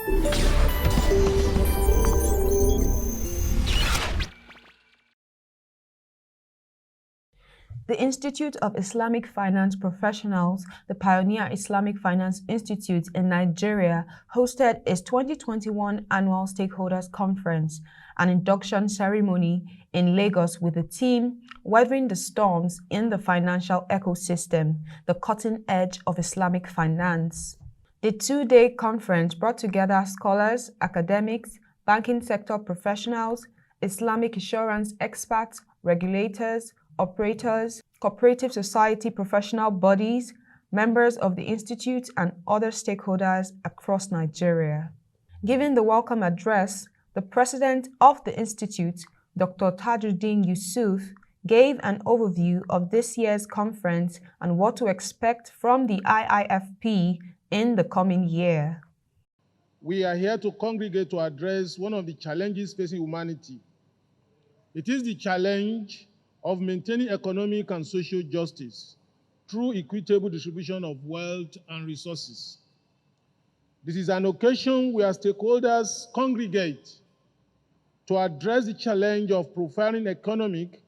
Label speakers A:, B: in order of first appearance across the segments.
A: The Institute of Islamic Finance Professionals, the Pioneer Islamic Finance Institute in Nigeria, hosted its 2021 Annual Stakeholders Conference, an induction ceremony in Lagos with the theme Weathering the Storms in the Financial Ecosystem, the Cutting Edge of Islamic Finance. The two-day conference brought together scholars, academics, banking sector professionals, Islamic insurance experts, regulators, operators, cooperative society professional bodies, members of the Institute, and other stakeholders across Nigeria. Giving the welcome address, the president of the Institute, Dr. TAJUDEEN YUSUF, gave an overview of this year's conference and what to expect from the IIFP in the coming year.
B: We are here to congregate to address one of the challenges facing humanity. It is the challenge of maintaining economic and social justice through equitable distribution of wealth and resources. This is an occasion where stakeholders congregate to address the challenge of profiling economic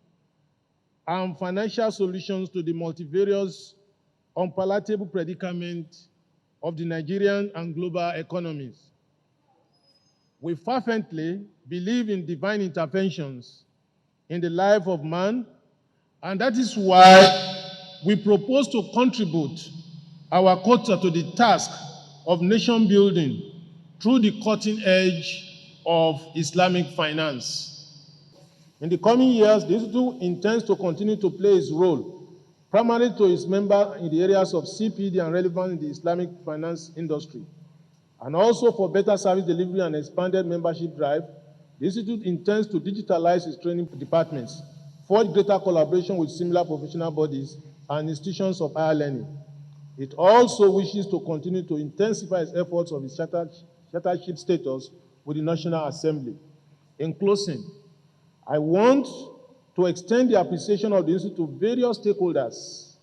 B: and financial solutions to the multivarious, unpalatable predicament of the Nigerian and global economies. We fervently believe in divine interventions in the life of man, and that is why we propose to contribute our quota to the task of nation building through the cutting edge of Islamic finance. In the coming years, the Institute intends to continue to play its role, primarily to its members in the areas of CPD and relevance in the Islamic finance industry, and also for better service delivery and expanded membership drive. The Institute intends to digitalize its training departments, forge greater collaboration with similar professional bodies and institutions of higher learning. It also wishes to continue to intensify its efforts of its chartership status with the National Assembly. In closing, I want to extend the appreciation of the Institute to various stakeholders,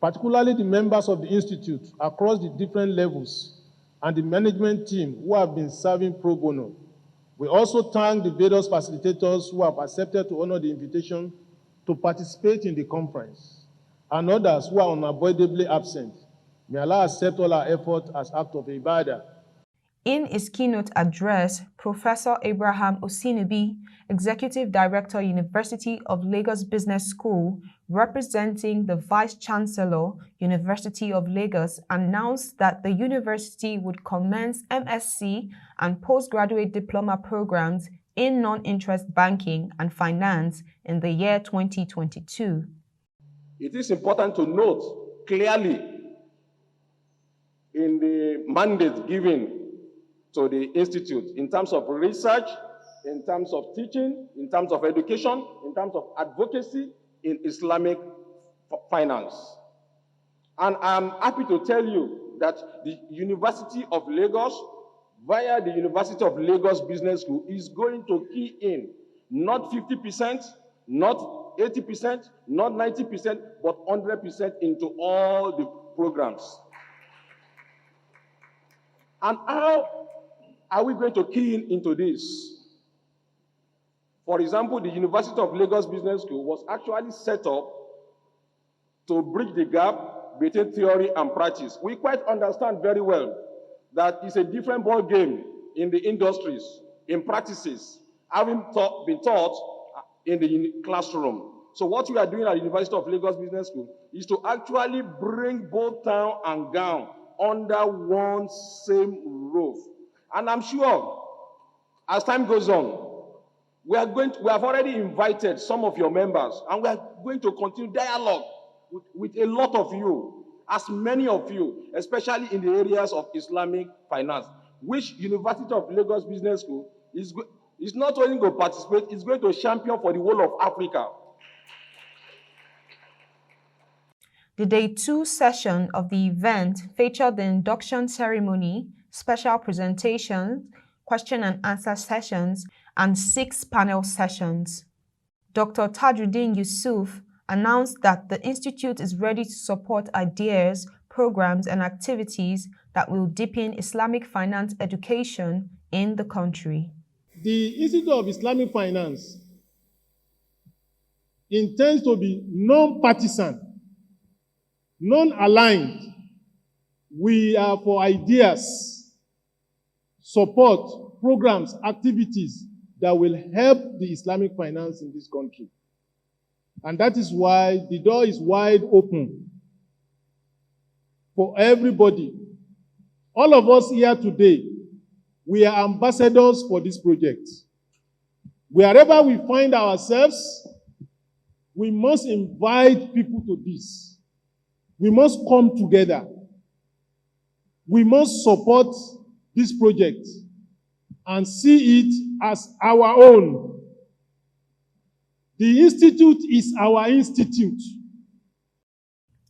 B: particularly the members of the Institute across the different levels and the management team who have been serving pro bono. We also thank the various facilitators who have accepted to honor the invitation to participate in the conference, and others who are unavoidably absent. May Allah accept all our efforts as act of ibadah.
A: In his keynote address, Professor Ibrahim OSINIBI, Executive Director, University of Lagos Business School, representing the Vice Chancellor, University of Lagos, announced that the university would commence MSc and postgraduate diploma programs in non-interest banking and finance in the year 2022.
C: It is important to note clearly in the mandate given to the Institute in terms of research, in terms of teaching, in terms of education, in terms of advocacy in Islamic finance. And I'm happy to tell you that the University of Lagos, via the University of Lagos Business School, is going to key in not 50%, not 80%, not 90%, but 100% into all the programs. And how are we going to key into this? For example, the University of Lagos Business School was actually set up to bridge the gap between theory and practice. We quite understand very well that it's a different ball game in the industries, in practices, having been taught in the classroom. So what we are doing at the University of Lagos Business School is to actually bring both town and gown under one same roof. And I'm sure, as time goes on, we have already invited some of your members, and we are going to continue dialogue with a lot of you, as many of you, especially in the areas of Islamic finance, which University of Lagos Business School is not only going to participate, it's going to champion for the whole of Africa.
A: The Day 2 session of the event featured the induction ceremony, special presentations, question and answer sessions, and 6 panel sessions. Dr. TAJUDEEN YUSUF announced that the Institute is ready to support ideas, programs, and activities that will deepen Islamic finance education in the country.
B: The Institute of Islamic Finance intends to be non-partisan, non-aligned. We are for ideas, support, programs, activities that will help the Islamic finance in this country. And that is why the door is wide open for everybody. All of us here today, we are ambassadors for this project. Wherever we find ourselves, we must invite people to this. We must come together. We must support this project and see it as our own. The institute is our institute.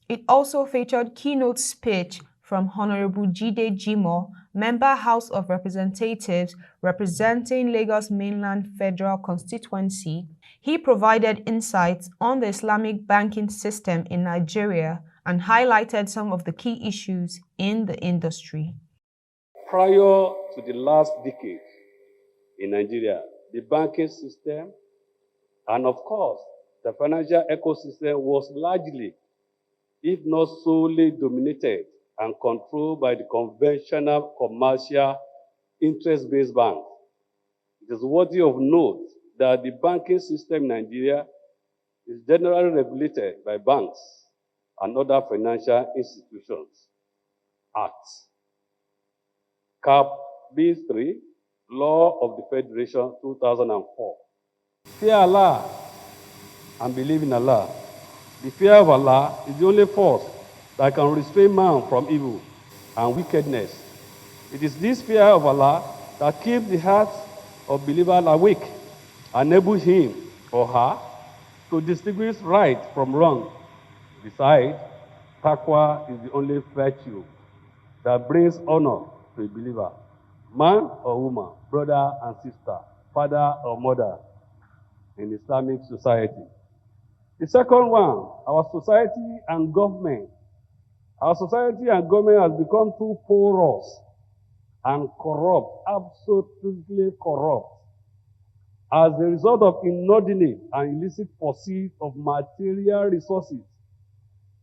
A: It also featured keynote speech from Honorable JIDE JIMOH, Member House of Representatives representing Lagos Mainland Federal Constituency. He provided insights on the Islamic banking system in Nigeria and highlighted some of the key issues in the industry.
D: Prior to the last decade in Nigeria, the banking system and, of course, the financial ecosystem was largely, if not solely, dominated and controlled by the conventional commercial interest-based banks. It is worthy of note that the banking system in Nigeria is generally regulated by banks and other financial institutions. Act. Cap B3, Law of the Federation, 2004. Fear Allah and believe in Allah. The fear of Allah is the only force that can restrain man from evil and wickedness. It is this fear of Allah that keeps the hearts of believers awake and enables him or her to distinguish right from wrong. Besides, taqwa is the only virtue that brings honor to a believer, man or woman, brother and sister, father or mother in Islamic society. The second one, our society and government. Our society and government has become too porous and corrupt, absolutely corrupt, as a result of inordinate and illicit pursuit of material resources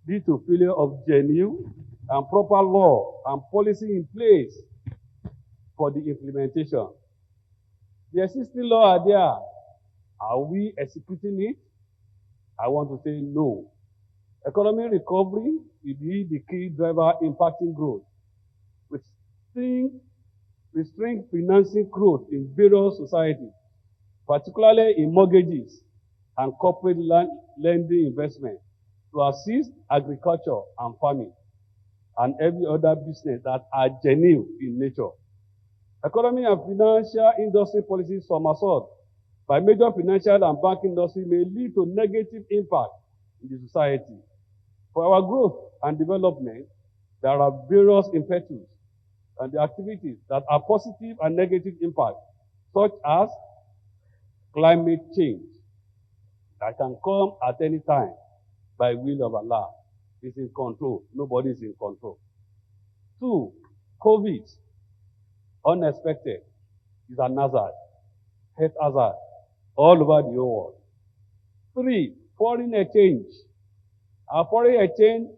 D: due to failure of genuine and proper law and policy in place for the implementation. The existing law are there. Are we executing it? I want to say no. Economic recovery will be the key driver impacting growth. With restrained financing growth in various societies, particularly in mortgages and corporate lending investment, to assist agriculture and farming and every other business that are genuine in nature. Economic and financial industry policies somersault by major financial and banking industry may lead to negative impact in the society. For our growth and development, there are various impetus and the activities that are positive and negative impact, such as climate change that can come at any time by will of Allah. It's in control. Nobody is in control. 2, COVID, unexpected, is an hazard, health hazard, all over the whole world. 3, foreign exchange. Our foreign exchange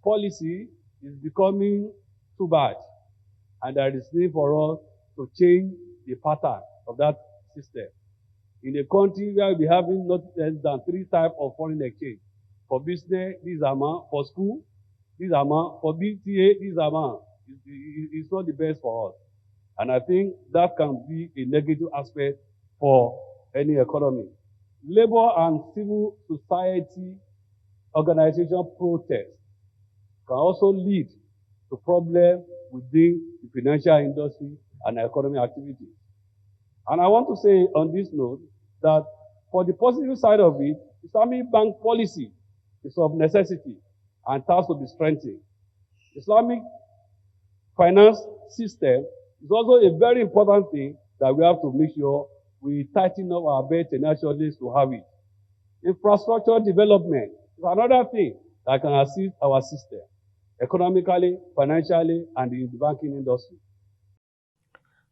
D: policy is becoming too bad, and there is need for us to change the pattern of that system. In a country where we be having not less than 3 types of foreign exchange. For business, this amount. For school, this amount. For BTA, this amount. It's not the best for us. And I think that can be a negative aspect for any economy. Labor and civil society organization protests can also lead to problems within the financial industry and economic activity. And I want to say on this note that for the positive side of it, Islamic bank policy is of necessity and has to be strengthened. Islamic finance system is also a very important thing that we have to make sure we tighten up our belt tenaciously to have it. Infrastructure development is another thing that can assist our system. economically, financially, and in the banking industry.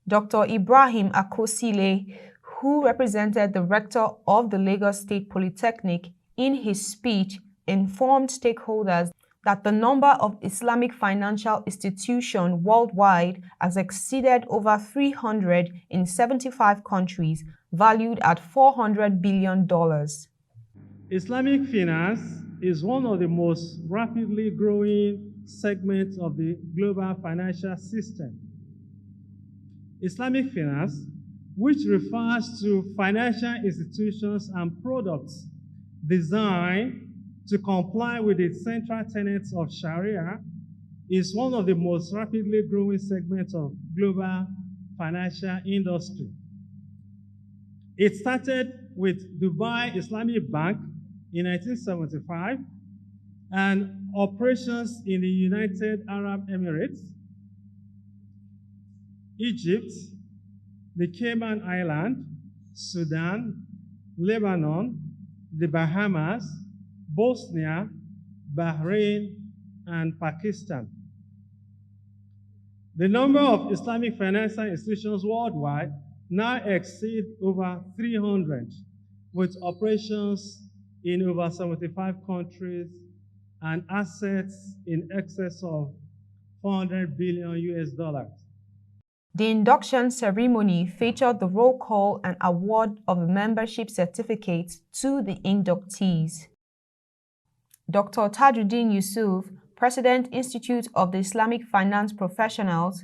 A: Dr. Ibrahim AKOSILE, who represented the rector of the Lagos State Polytechnic, in his speech informed stakeholders that the number of Islamic financial institutions worldwide has exceeded over 300 in 75 countries, valued at $400 billion.
E: Islamic finance is one of the most rapidly growing segments of the global financial system. Islamic finance, which refers to financial institutions and products designed to comply with the central tenets of Sharia, is one of the most rapidly growing segments of global financial industry. It started with Dubai Islamic Bank in 1975 and operations in the United Arab Emirates, Egypt, the Cayman Islands, Sudan, Lebanon, the Bahamas, Bosnia, Bahrain, and Pakistan. The number of Islamic financial institutions worldwide now exceed over 300, with operations in over 75 countries and assets in excess of $400 billion US.
A: The induction ceremony featured the roll call and award of membership certificates to the inductees. Dr. TAJUDEEN YUSUF, President Institute of the Islamic Finance Professionals,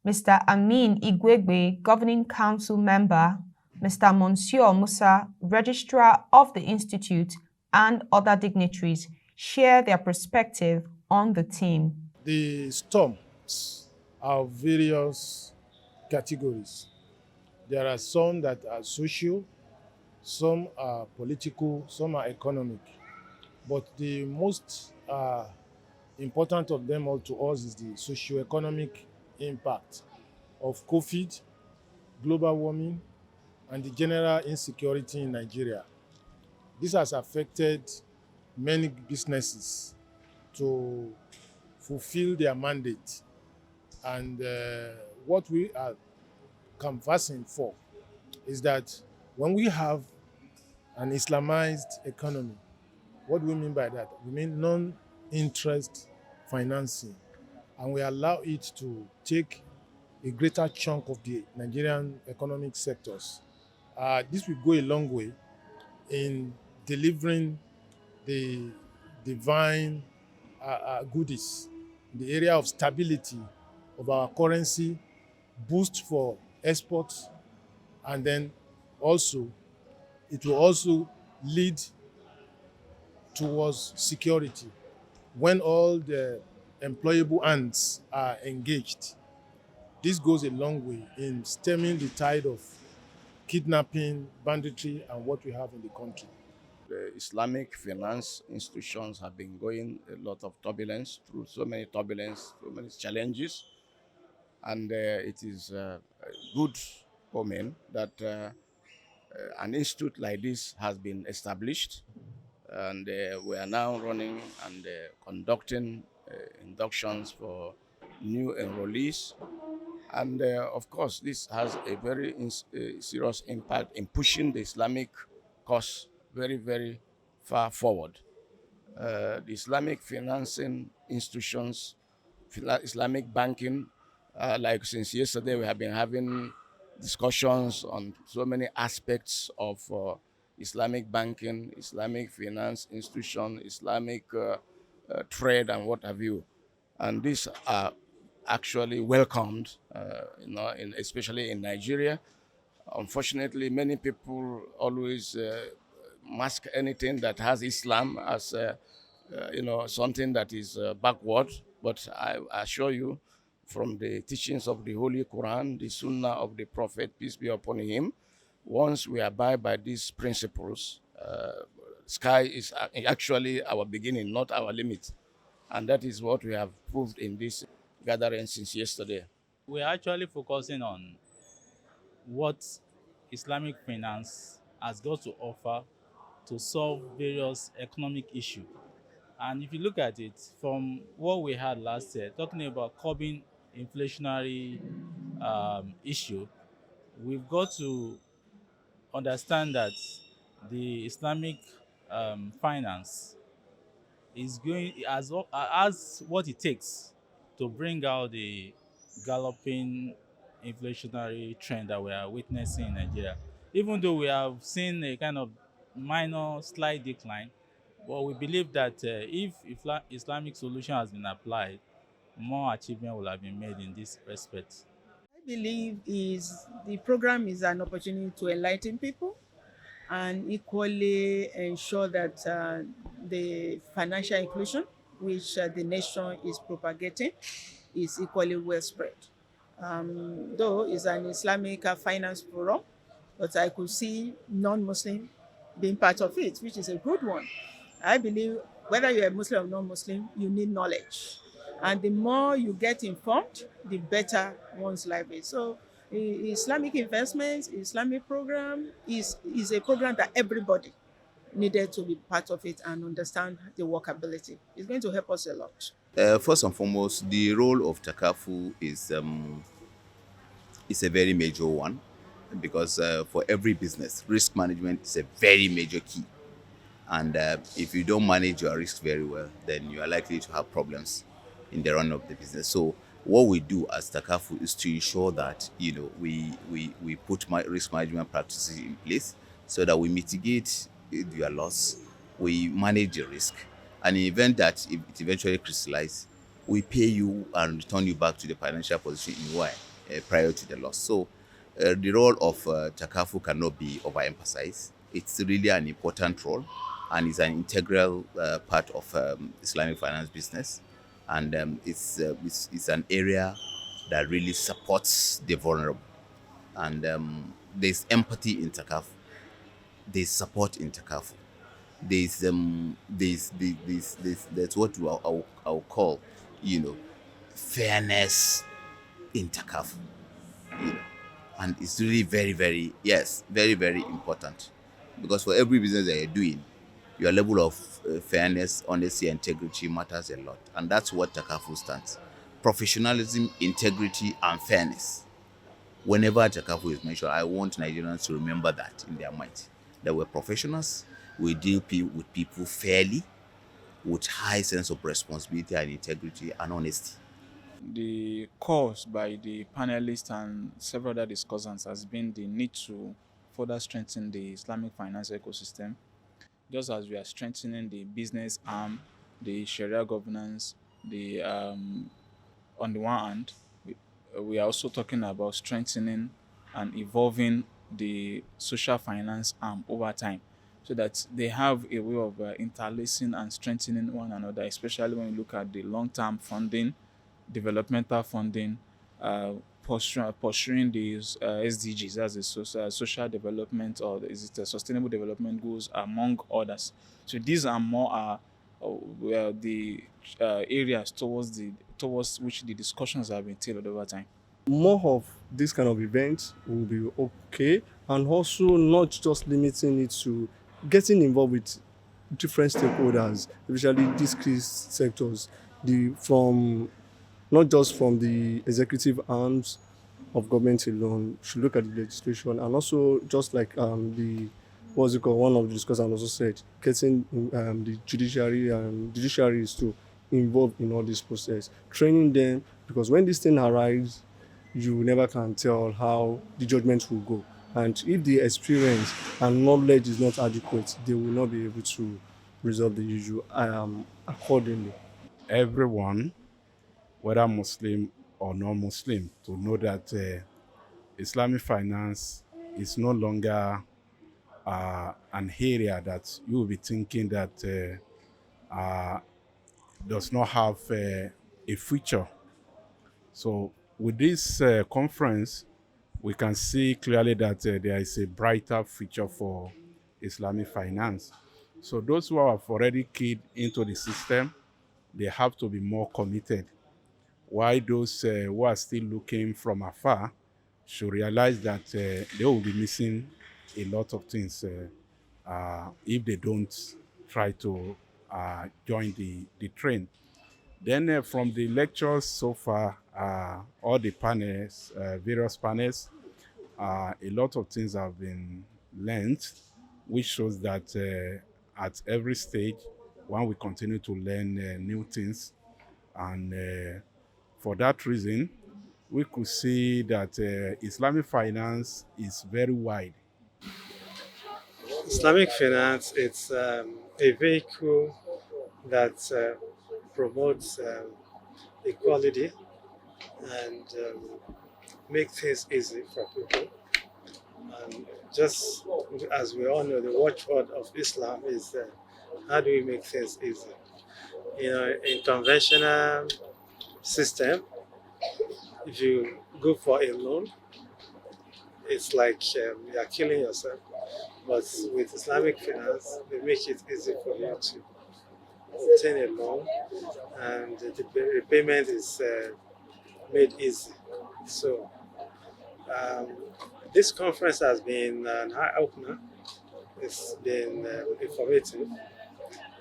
A: Mr. AMIN IGWEGBE, Governing Council Member, Mr. MONSUR MUSA, Registrar of the Institute, and other dignitaries share their perspective on the theme.
B: The storms are various categories. There are some that are social, some are political, some are economic. But the most important of them all to us is the socio-economic impact of COVID, global warming, and the general insecurity in Nigeria. This has affected many businesses to fulfill their mandate. And what we are canvassing for is that when we have an Islamized economy, what do we mean by that? We mean non-interest financing, and we allow it to take a greater chunk of the Nigerian economic sectors. This will go a long way in delivering the divine goodies in the area of stability of our currency, boost for exports, and then also it will also lead towards security. When all the employable hands are engaged, this goes a long way in stemming the tide of kidnapping, banditry, and what we have in the country.
F: The Islamic finance institutions have been going a lot of turbulence, through so many challenges, and it is a good omen that an institute like this has been established, and we are now running and conducting inductions for new enrollees. And of course, this has a very serious impact in pushing the Islamic cause very, very far forward. The Islamic financing institutions, Islamic banking, like since yesterday we have been having discussions on so many aspects of Islamic banking, Islamic finance institution, Islamic trade, and what have you. And these are actually welcomed, especially in Nigeria. Unfortunately, many people always mask anything that has Islam as something that is backward. But I assure you, from the teachings of the Holy Quran, the Sunnah of the Prophet, peace be upon him, once we abide by these principles, sky is actually our beginning, not our limit. And that is what we have proved in this gathering since yesterday.
G: We are actually focusing on what Islamic finance has got to offer to solve various economic issues And if you look at it from what we had last year, talking about curbing inflationary issue, we've got to understand that the Islamic finance is going as what it takes to bring out the galloping inflationary trend that we are witnessing in Nigeria. Even though we have seen a kind of minor slight decline, but we believe that if Islamic solution has been applied, more achievement will have been made in this respect.
H: I believe is the program is an opportunity to enlighten people and equally ensure that the financial inclusion which the nation is propagating is equally well spread. Though it's an Islamic finance forum, but I could see non-Muslim being part of it, which is a good one. I believe whether you're a Muslim or non-Muslim, you need knowledge. And the more you get informed, the better one's life is. So Islamic investments, Islamic program is a program that everybody needed to be part of it and understand the workability. It's going to help us a lot.
I: First and foremost, the role of Takaful is a very major one because for every business, risk management is a very major key. And if you don't manage your risk very well, then you are likely to have problems in the run of the business. So what we do as Takaful is to ensure that we put risk management practices in place so that we mitigate your loss, we manage the risk, and in the event that if it eventually crystallizes, we pay you and return you back to the financial position you were prior to the loss. So the role of Takaful cannot be overemphasized. It's really an important role, and it's an integral part of Islamic finance business. And it's an area that really supports the vulnerable. And there's empathy in Takaful. There's support in Takaful. There's what I'll call, fairness in Takaful. And it's really very, very, very, very important. Because for every business that you're doing, your level of fairness, honesty, and integrity matters a lot. And that's what Takaful stands. Professionalism, integrity, and fairness. Whenever Takaful is mentioned, I want Nigerians to remember that in their minds. That we're professionals, we deal with people fairly, with high sense of responsibility and integrity and honesty.
J: The cause by the panelists and several other discussants has been the need to further strengthen the Islamic finance ecosystem, just as we are strengthening the business arm, the Sharia governance, on the one hand, we are also talking about strengthening and evolving the social finance arm over time, so that they have a way of interlacing and strengthening one another, especially when you look at the long-term funding, developmental funding, pursuing these SDGs, as a social development, or is it a sustainable development goals, among others. So these are more the areas towards which the discussions have been tailored over time.
K: More of this kind of events will be okay, and also not just limiting it to getting involved with different stakeholders, especially these key sectors, not just from the executive arms of government alone. Should look at the legislation, and also just like one of the discussants also said, getting the judiciary is to involve in all this process, training them, because when this thing arrives, you never can tell how the judgment will go. And if the experience and knowledge is not adequate, they will not be able to resolve the issue accordingly.
L: Everyone, whether Muslim or non-Muslim, to know that Islamic finance is no longer an area that you will be thinking that does not have a future. So with this conference, we can see clearly that there is a brighter future for Islamic finance. So those who have already keyed into the system, they have to be more committed. While those who are still looking from afar should realize that they will be missing a lot of things if they don't try to join the train. Then from the lectures so far, all the panels, various panels, a lot of things have been learned, which shows that at every stage, one will continue to learn new things. And for that reason, we could see that Islamic finance is very wide.
E: Islamic finance, it's a vehicle that promotes equality and make things easy for people. And just as we all know, the watchword of Islam is how do we make things easy? You know, in conventional system, if you go for a loan, it's like you are killing yourself. But with Islamic finance, they make it easy for you to obtain a loan, and the repayment is made easy. So this conference has been an eye-opener. It's been informative,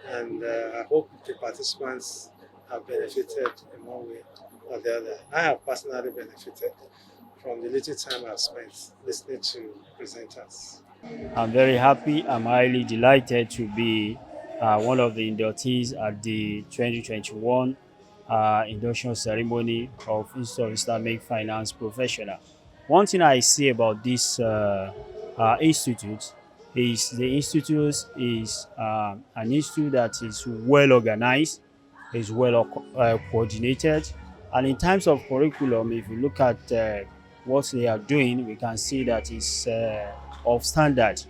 E: and I hope the participants have benefited in one way or the other. I have personally benefited from the little time I've spent listening to presenters.
M: I'm very happy. I'm highly delighted to be one of the inductees at the 2021 induction ceremony of Institute of Islamic Finance Professional. One thing I see about this institute is the institute is an institute that is well organized, is well coordinated, and in terms of curriculum, if you look at what they are doing, we can see that it's of standard.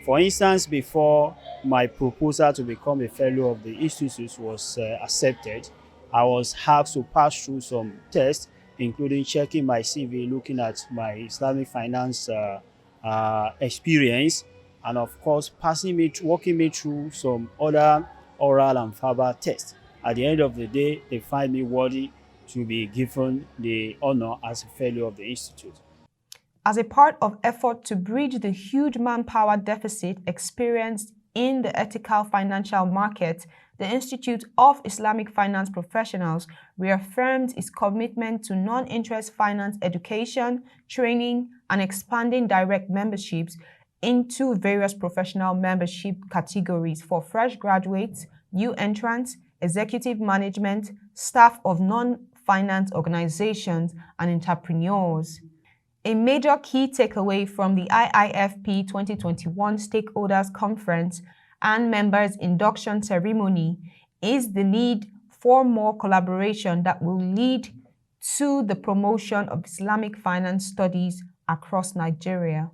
M: For instance, before my proposal to become a fellow of the institute was accepted, I was asked to pass through some tests, including checking my CV, looking at my Islamic finance experience, and of course, walking me through some other oral and verbal tests. At the end of the day, they find me worthy to be given the honor as a fellow of the institute.
A: As a part of effort to bridge the huge manpower deficit experienced in the ethical financial market, the Institute of Islamic Finance Professionals reaffirmed its commitment to non-interest finance education, training, and expanding direct memberships into various professional membership categories for fresh graduates, new entrants, executive management, staff of non-finance organizations, and entrepreneurs. A major key takeaway from the IIFP 2021 Stakeholders Conference and Members Induction Ceremony is the need for more collaboration that will lead to the promotion of Islamic finance studies across Nigeria.